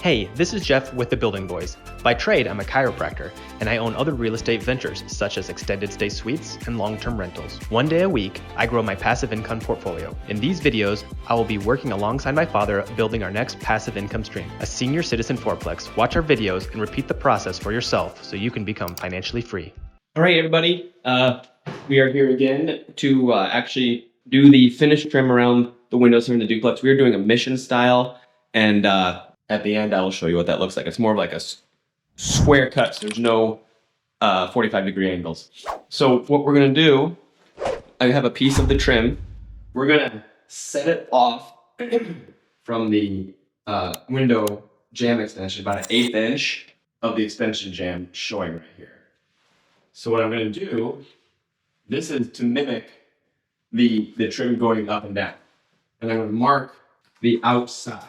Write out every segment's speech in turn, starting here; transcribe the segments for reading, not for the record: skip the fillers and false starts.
Hey, this is Jeff with the Building Boys. By trade, I'm a chiropractor, and I own other real estate ventures such as extended stay suites and long-term rentals. One day a week, I grow my passive income portfolio. In these videos, I will be working alongside my father building our next passive income stream, a senior citizen fourplex. Watch our videos and repeat the process for yourself so you can become financially free. All right, everybody, we are here again to actually do the finish trim around the windows here in the duplex. We are doing a mission style, and at the end, I will show you what that looks like. It's more of like a square cut, so there's no 45-degree angles. So what we're gonna do, I have a piece of the trim. We're gonna set it off from the window jamb extension, about an 1/8 inch of the extension jamb showing right here. So what I'm gonna do, this is to mimic the trim going up and down. And I'm gonna mark the outside.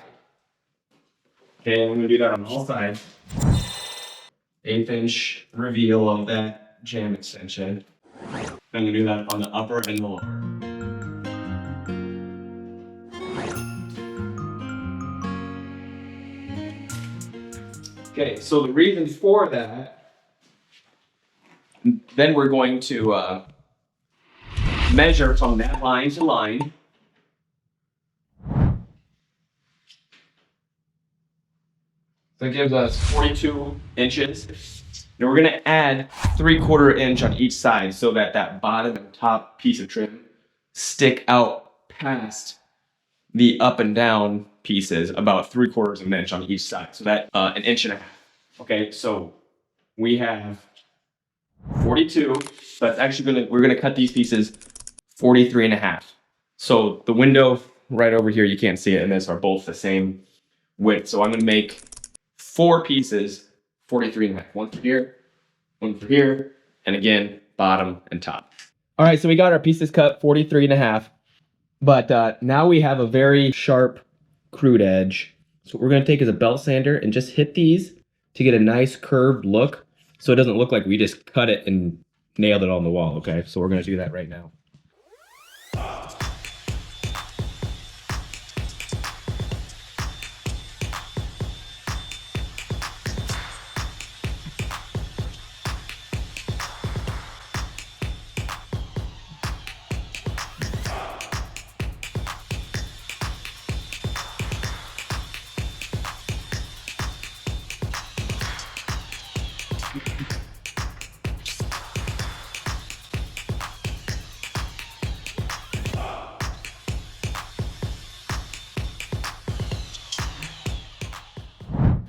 Okay, I'm gonna do that on all sides. 1/8 inch reveal of that jamb extension. I'm gonna do that on the upper and the lower. Okay, so the reason for that, then we're going to measure from that line to line. That gives us 42 inches. Now we're gonna add 3/4 inch on each side so that that bottom and top piece of trim stick out past the up and down pieces about 3/4 of an inch on each side. So that 1.5 inches. Okay, so we have 42. So that's actually we're gonna cut these pieces 43.5. So the window right over here, you can't see it, and this are both the same width. So I'm gonna make 4 pieces, 43.5. One for here, one for here, and again, bottom and top. All right, so we got our pieces cut 43.5, but now we have a very sharp crude edge. So what we're gonna take is a belt sander and just hit these to get a nice curved look, so it doesn't look like we just cut it and nailed it on the wall, okay? So we're gonna do that right now.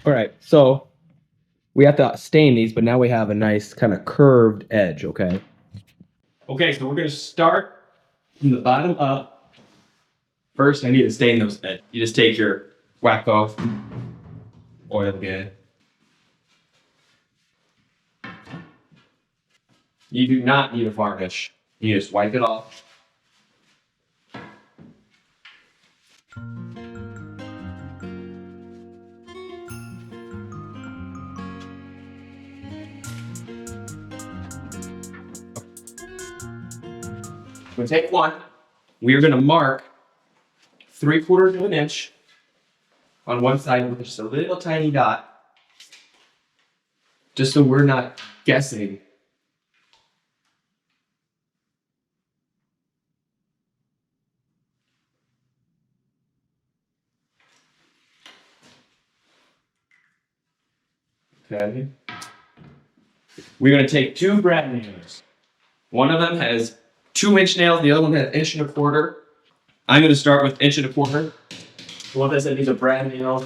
All right, so we have to stain these, but now we have a nice kind of curved edge, okay? Okay, so we're gonna start from the bottom up. First, I need to stain those edges. You just take your Wacko oil again. You do not need a varnish. You just wipe it off. We'll take one. We are going to mark 3/4 of an inch on one side with just a little tiny dot, just so we're not guessing. Okay. We're going to take 2 brad nails. One of them has 2-inch nails, the other one has 1.25 inches. I'm going to start with 1.25 inches. What does it need? A brad nail,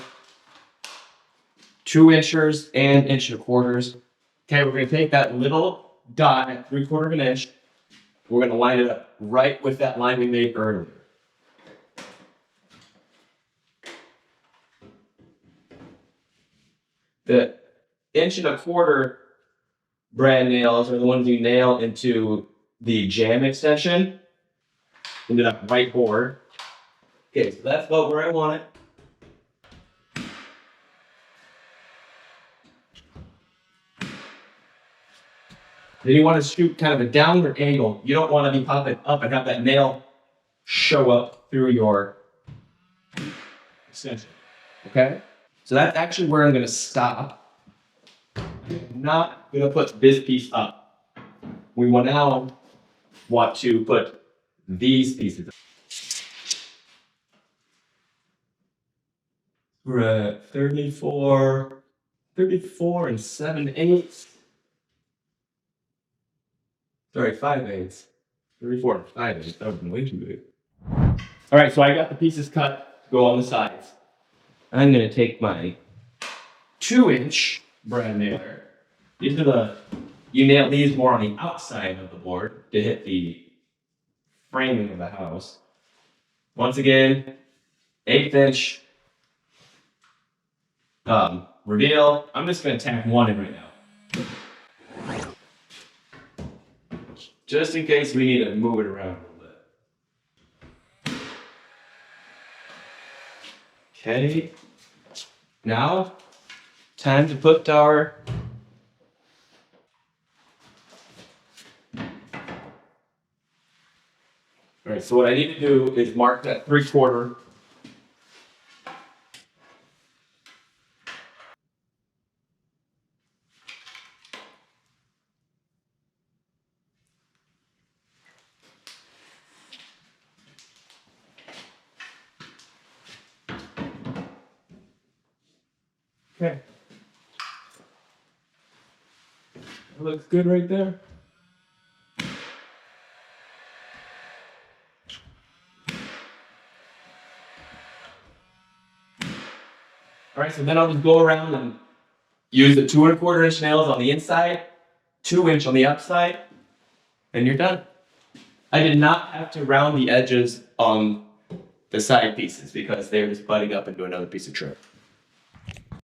2 inches and 1.25 inches. Okay, we're going to take that little dot at 3/4 of an inch. We're going to line it up right with that line we made earlier. The 1.25 inch brad nails are the ones you nail into the jamb extension into that right board. Okay, so that's about where I want it. Then you want to shoot kind of a downward angle. You don't want to be popping up and have that nail show up through your extension. Okay? So that's actually where I'm gonna stop. I'm not gonna put this piece up. We will now want to put these pieces up. We're at 34 and 7/8. Sorry, 5/8. 34 and 5/8. That would have been way too big. All right, so I got the pieces cut to go on the sides. I'm gonna take my 2-inch brad nailer. These are you nail these more on the outside of the board to hit the framing of the house. Once again, 1/8 inch reveal. I'm just gonna tack one in right now. Just in case we need to move it around a little bit. Okay. Now, time to put our all right, so what I need to do is mark that 3/4. Okay. That looks good right there. All right, so then I'll just go around and use the 2 1/4 inch nails on the inside, 2-inch on the outside, and you're done. I did not have to round the edges on the side pieces because they're just butting up into another piece of trim.